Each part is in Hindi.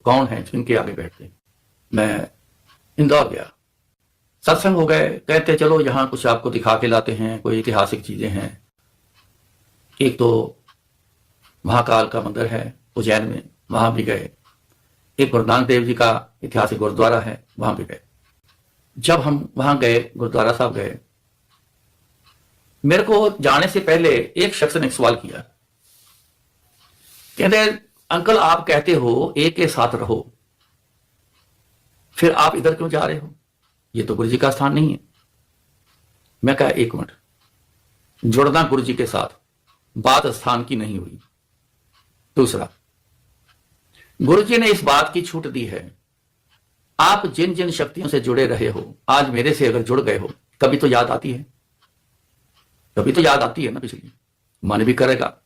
कौन है जिनके आगे बैठते। मैं इंदौर गया, सत्संग हो गए, कहते चलो यहाँ कुछ आपको दिखा के लाते हैं, कोई ऐतिहासिक चीजें हैं। एक तो महाकाल का मंदिर है उज्जैन में, वहां भी गए। एक गुरु नानक देव जी का ऐतिहासिक गुरुद्वारा है, वहां भी गए। जब हम वहां गए, गुरुद्वारा साहब गए, मेरे को जाने से पहले एक शख्स ने एक सवाल किया, कहते अंकल आप कहते हो एक के साथ रहो, फिर आप इधर क्यों जा रहे हो, ये तो गुरु जी का स्थान नहीं है। मैं कहा एक मिनट, जुड़ना गुरु जी के साथ, बात स्थान की नहीं हुई। दूसरा, गुरु जी ने इस बात की छूट दी है, आप जिन जिन शक्तियों से जुड़े रहे हो, आज मेरे से अगर जुड़ गए हो, कभी तो याद आती है, कभी तो याद आती है ना पिछली, मन भी करेगा।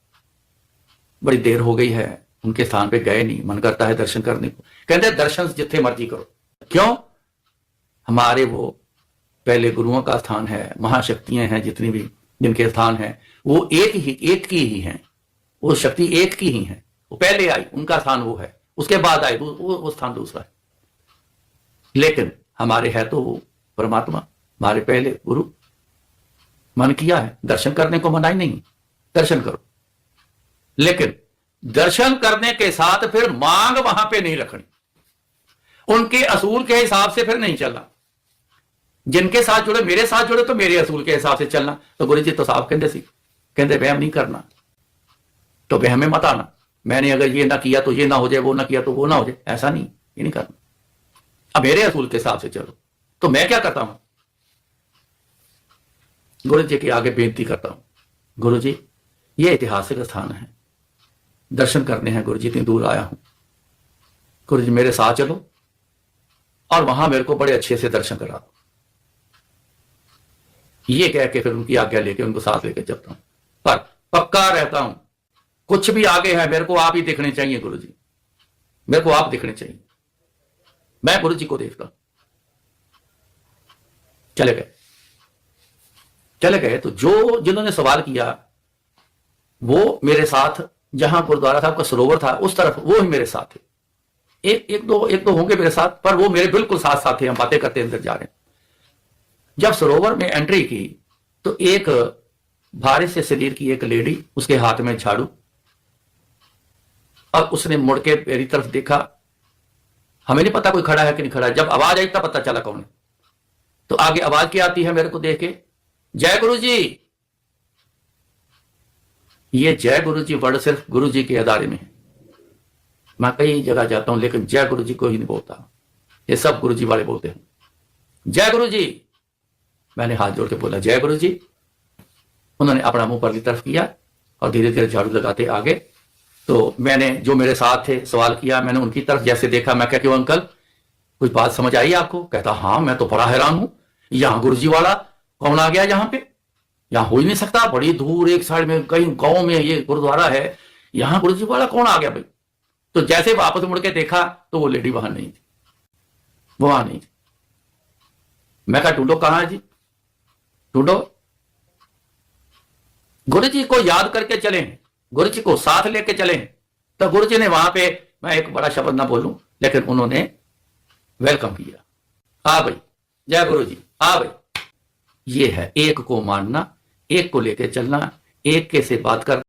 बड़ी देर हो गई है, उनके स्थान पे गए नहीं, मन करता है दर्शन करने को। कहते दर्शन जितने मर्जी करो, क्यों, हमारे वो पहले गुरुओं का स्थान है, महाशक्तियां हैं जितनी भी जिनके स्थान है, वो एक की ही हैं, वो शक्ति एक की ही है। वो पहले आई, उनका स्थान वो है, उसके बाद आए वो स्थान दूसरा है। लेकिन हमारे है तो वो परमात्मा, हमारे पहले गुरु। मन किया है दर्शन करने को, मना ही नहीं, दर्शन करो, लेकिन दर्शन करने के साथ फिर मांग वहां पे नहीं रखनी, उनके असूल के हिसाब से फिर नहीं चलना। जिनके साथ जुड़े, मेरे साथ जुड़े तो मेरे असूल के हिसाब से चलना। तो गुरु जी तो साहब कहते वहम नहीं करना, तो वहम में मत आना, मैंने अगर ये ना किया तो ये ना हो जाए, वो ना किया तो वो ना हो जाए, ऐसा नहीं, ये नहीं करना। अब मेरे असूल के हिसाब से चलो। तो मैं क्या करता हूं, गुरु जी के आगे बेनती करता हूं, गुरु जी ये ऐतिहासिक स्थान है, दर्शन करने हैं गुरु जी, इतनी दूर आया हूं, गुरु जी मेरे साथ चलो और वहां मेरे को बड़े अच्छे से दर्शन करा दो। ये कह के फिर उनकी आज्ञा लेके उनको साथ लेके चलता हूं, पर पक्का रहता हूं, कुछ भी आगे है मेरे को आप ही देखने चाहिए गुरु जी, मेरे को आप देखने चाहिए, मैं गुरु जी को देखता हूं। चले गए तो जो जिन्होंने सवाल किया वो मेरे साथ, जहां गुरुद्वारा साहब का सरोवर था उस तरफ, वो ही मेरे साथ थे। एक दो होंगे मेरे साथ, पर वो मेरे बिल्कुल साथ साथ थे, हम बातें करते अंदर जा रहे हैं। जब सरोवर में एंट्री की तो एक भारी से शरीर की एक लेडी, उसके हाथ में झाड़ू, और उसने मुड़ के मेरी तरफ देखा। हमें नहीं पता कोई खड़ा है कि नहीं खड़ा है, जब आवाज आई तब पता चला कौन है। तो आगे आवाज क्या आती है मेरे को देख के, जय गुरु जी। ये जय गुरु जी वर्ड सिर्फ गुरु जी के अदारे में है। मैं कई जगह जाता हूं लेकिन जय गुरु जी को ही नहीं बोलता, ये सब गुरु जी वाले बोलते हैं जय गुरु जी। मैंने हाथ जोड़ के बोला जय गुरु जी। उन्होंने अपना मुंह परली तरफ किया और धीरे धीरे झाड़ू लगाते आगे। तो मैंने, जो मेरे साथ थे, सवाल किया, मैंने उनकी तरफ जैसे देखा। मैं क्या, क्यों अंकल, कुछ बात समझ आई आपको? कहता हाँ, मैं तो बड़ा हैरान हूं, यहां गुरु जी वाला कौन आ गया यहाँ पे, यहां हो ही नहीं सकता, बड़ी दूर एक साइड में कहीं गांव में ये गुरुद्वारा है, यहां गुरु जी वाला कौन आ गया भाई? तो जैसे वापस मुड़ के देखा तो वो लेडी वहां नहीं थी, वहां नहीं थी। मैं कहा टूडो कहां है जी? टूडो, गुरु जी को याद करके चले, गुरु जी को साथ लेके चले। तो गुरु जी ने वहां पे, मैं एक बड़ा शब्द ना बोलूं, लेकिन उन्होंने वेलकम किया, आ भाई, जय गुरु जी, आ भाई। ये है एक को मानना, एक को लेके चलना, एक के से बात करना।